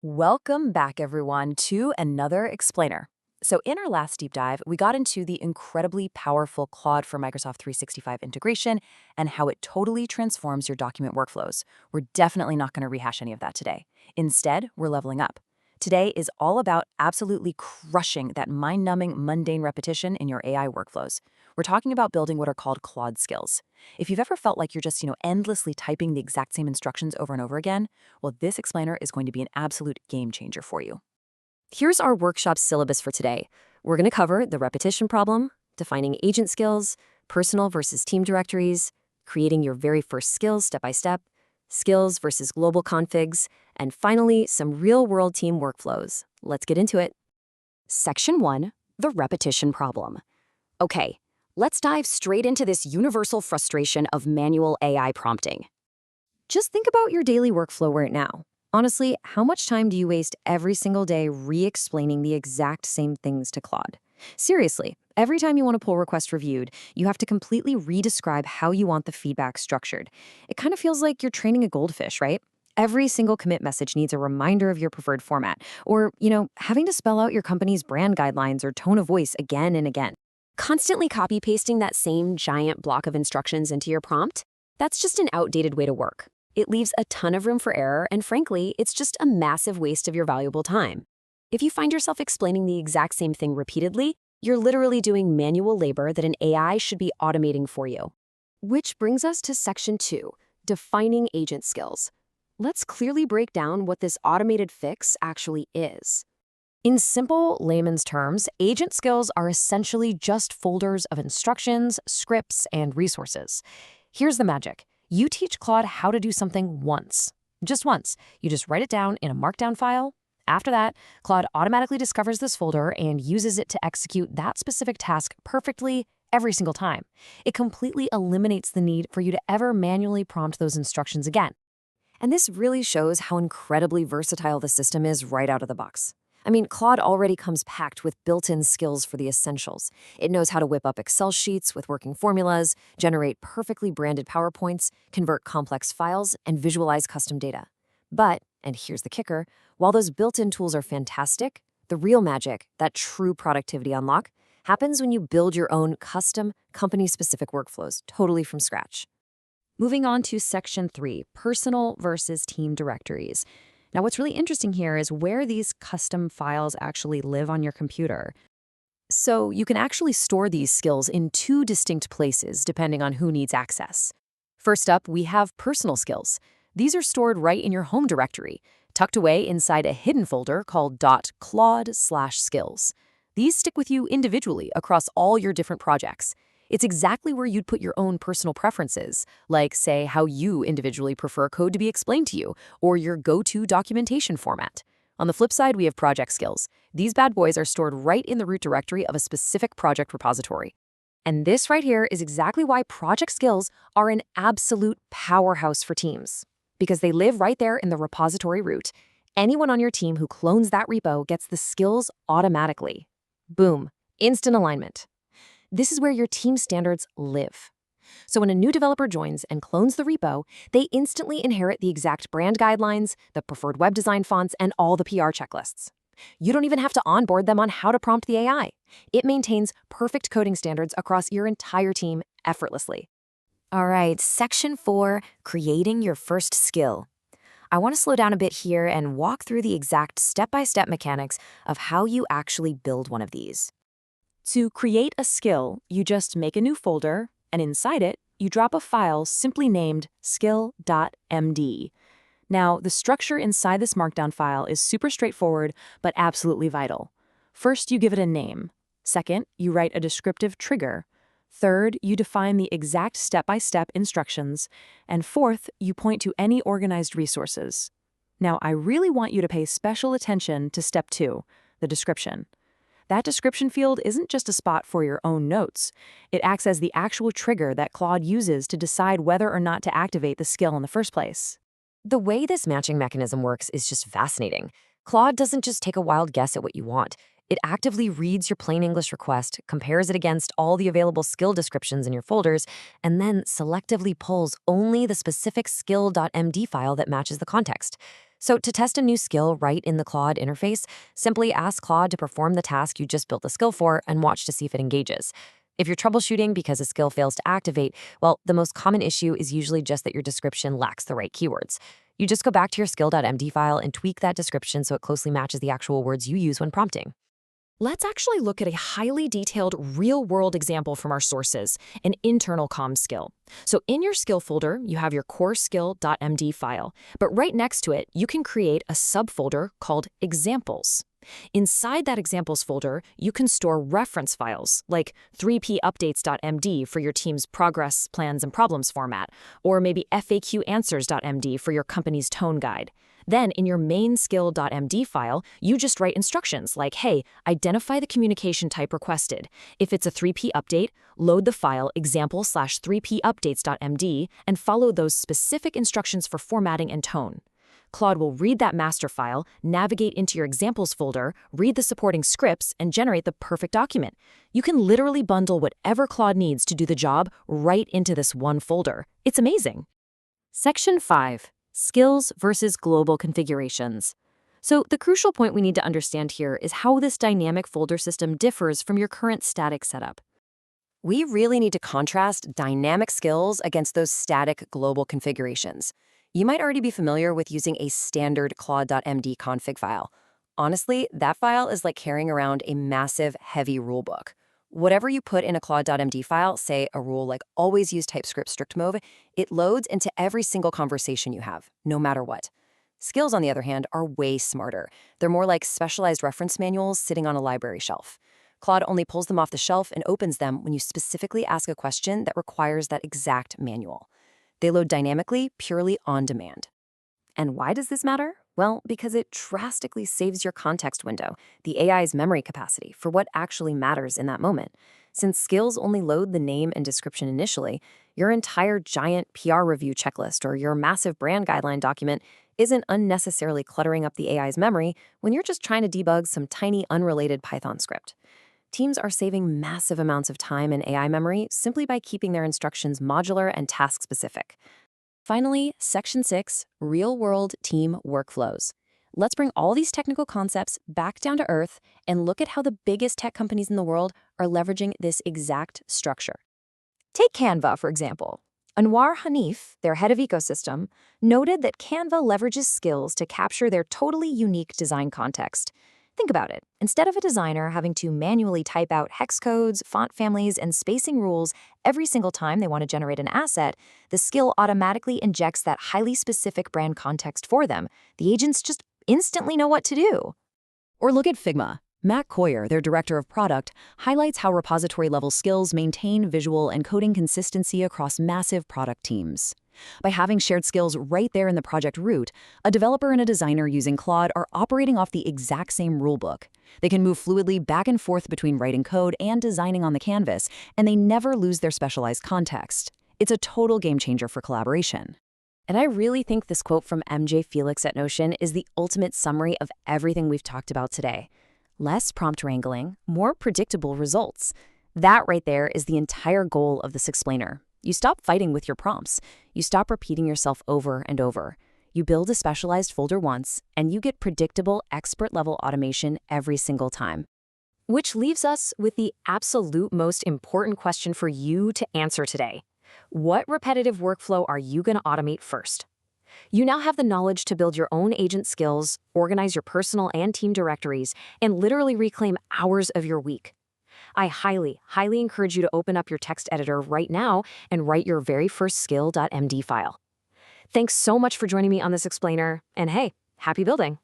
Welcome back, everyone, to another explainer. So in our last deep dive, we got into the incredibly powerful Claude for Microsoft 365 integration and how it totally transforms your document workflows. We're definitely not going to rehash any of that today. Instead, we're leveling up. Today is all about absolutely crushing that mind-numbing, mundane repetition in your AI workflows. We're talking about building what are called Claude Skills. If you've ever felt like you're just, endlessly typing the exact same instructions over and over again, well, this explainer is going to be an absolute game changer for you. Here's our workshop syllabus for today. We're going to cover the repetition problem, defining agent skills, personal versus team directories, creating your very first skills step by step, skills versus global configs, and finally, some real-world team workflows. Let's get into it. Section 1, the repetition problem. Okay, let's dive straight into this universal frustration of manual AI prompting. Just think about your daily workflow right now. Honestly, how much time do you waste every single day re-explaining the exact same things to Claude? Seriously, every time you want a pull request reviewed, you have to completely re-describe how you want the feedback structured. It kind of feels like you're training a goldfish, right? Every single commit message needs a reminder of your preferred format, or, having to spell out your company's brand guidelines or tone of voice again and again. Constantly copy-pasting that same giant block of instructions into your prompt? That's just an outdated way to work. It leaves a ton of room for error, and frankly, it's just a massive waste of your valuable time. If you find yourself explaining the exact same thing repeatedly, you're literally doing manual labor that an AI should be automating for you. Which brings us to Section 2, defining agent skills. Let's clearly break down what this automated fix actually is. In simple layman's terms, agent skills are essentially just folders of instructions, scripts, and resources. Here's the magic. You teach Claude how to do something once. Just once. You just write it down in a markdown file. After that, Claude automatically discovers this folder and uses it to execute that specific task perfectly every single time. It completely eliminates the need for you to ever manually prompt those instructions again. And this really shows how incredibly versatile the system is right out of the box. I mean, Claude already comes packed with built-in skills for the essentials. It knows how to whip up Excel sheets with working formulas, generate perfectly branded PowerPoints, convert complex files, and visualize custom data. But, and here's the kicker, while those built-in tools are fantastic, the real magic, that true productivity unlock, happens when you build your own custom, company-specific workflows totally from scratch. Moving on to Section 3, personal versus team directories. Now, what's really interesting here is where these custom files actually live on your computer. So you can actually store these skills in two distinct places depending on who needs access. First up, we have personal skills. These are stored right in your home directory, tucked away inside a hidden folder called .claude/skills. These stick with you individually across all your different projects. It's exactly where you'd put your own personal preferences, like, say, how you individually prefer code to be explained to you, or your go-to documentation format. On the flip side, we have project skills. These bad boys are stored right in the root directory of a specific project repository. And this right here is exactly why project skills are an absolute powerhouse for teams, because they live right there in the repository root. Anyone on your team who clones that repo gets the skills automatically. Boom, instant alignment. This is where your team standards live. So when a new developer joins and clones the repo, they instantly inherit the exact brand guidelines, the preferred web design fonts, and all the PR checklists. You don't even have to onboard them on how to prompt the AI. It maintains perfect coding standards across your entire team effortlessly. All right, Section 4, creating your first skill. I want to slow down a bit here and walk through the exact step-by-step mechanics of how you actually build one of these. To create a skill, you just make a new folder, and inside it, you drop a file simply named skill.md. Now, the structure inside this markdown file is super straightforward, but absolutely vital. First, you give it a name. Second, you write a descriptive trigger. Third, you define the exact step-by-step instructions. And fourth, you point to any organized resources. Now, I really want you to pay special attention to step 2, the description. That description field isn't just a spot for your own notes. It acts as the actual trigger that Claude uses to decide whether or not to activate the skill in the first place. The way this matching mechanism works is just fascinating. Claude doesn't just take a wild guess at what you want. It actively reads your plain English request, compares it against all the available skill descriptions in your folders, and then selectively pulls only the specific skill.md file that matches the context. So to test a new skill right in the Claude interface, simply ask Claude to perform the task you just built the skill for and watch to see if it engages. If you're troubleshooting because a skill fails to activate, well, the most common issue is usually just that your description lacks the right keywords. You just go back to your skill.md file and tweak that description so it closely matches the actual words you use when prompting. Let's actually look at a highly detailed real-world example from our sources, an internal comms skill. So in your skill folder, you have your core skill.md file, but right next to it, you can create a subfolder called examples. Inside that examples folder, you can store reference files like 3pupdates.md for your team's progress, plans, and problems format, or maybe faqanswers.md for your company's tone guide. Then in your main skill.md file, you just write instructions like, hey, identify the communication type requested. If it's a 3p update, load the file example/3pupdates.md and follow those specific instructions for formatting and tone. Claude will read that master file, navigate into your examples folder, read the supporting scripts, and generate the perfect document. You can literally bundle whatever Claude needs to do the job right into this one folder. It's amazing. Section 5. Skills versus global configurations. So the crucial point we need to understand here is how this dynamic folder system differs from your current static setup. We really need to contrast dynamic skills against those static global configurations. You might already be familiar with using a standard claude.md config file. Honestly, that file is like carrying around a massive, heavy rulebook. Whatever you put in a claude.md file, say a rule like always use TypeScript strict mode, it loads into every single conversation you have, no matter what. Skills, on the other hand, are way smarter. They're more like specialized reference manuals sitting on a library shelf. Claude only pulls them off the shelf and opens them when you specifically ask a question that requires that exact manual. They load dynamically, purely on demand. And why does this matter? Well, because it drastically saves your context window, the AI's memory capacity, for what actually matters in that moment. Since skills only load the name and description initially, your entire giant PR review checklist or your massive brand guideline document isn't unnecessarily cluttering up the AI's memory when you're just trying to debug some tiny unrelated Python script. Teams are saving massive amounts of time in AI memory simply by keeping their instructions modular and task-specific. Finally, Section 6, Real-World Team Workflows. Let's bring all these technical concepts back down to earth and look at how the biggest tech companies in the world are leveraging this exact structure. Take Canva, for example. Anwar Hanif, their head of ecosystem, noted that Canva leverages skills to capture their totally unique design context. Think about it. Instead of a designer having to manually type out hex codes, font families, and spacing rules every single time they want to generate an asset, the skill automatically injects that highly specific brand context for them. The agents just instantly know what to do. Or look at Figma. Matt Coyer, their director of product, highlights how repository-level skills maintain visual and coding consistency across massive product teams. By having shared skills right there in the project root, a developer and a designer using Claude are operating off the exact same rulebook. They can move fluidly back and forth between writing code and designing on the canvas, and they never lose their specialized context. It's a total game changer for collaboration. And I really think this quote from MJ Felix at Notion is the ultimate summary of everything we've talked about today. Less prompt wrangling, more predictable results. That right there is the entire goal of this explainer. You stop fighting with your prompts. You stop repeating yourself over and over. You build a specialized folder once, and you get predictable, expert-level automation every single time. Which leaves us with the absolute most important question for you to answer today. What repetitive workflow are you going to automate first? You now have the knowledge to build your own agent skills, organize your personal and team directories, and literally reclaim hours of your week. I highly, highly encourage you to open up your text editor right now and write your very first skill.md file. Thanks so much for joining me on this explainer, and hey, happy building!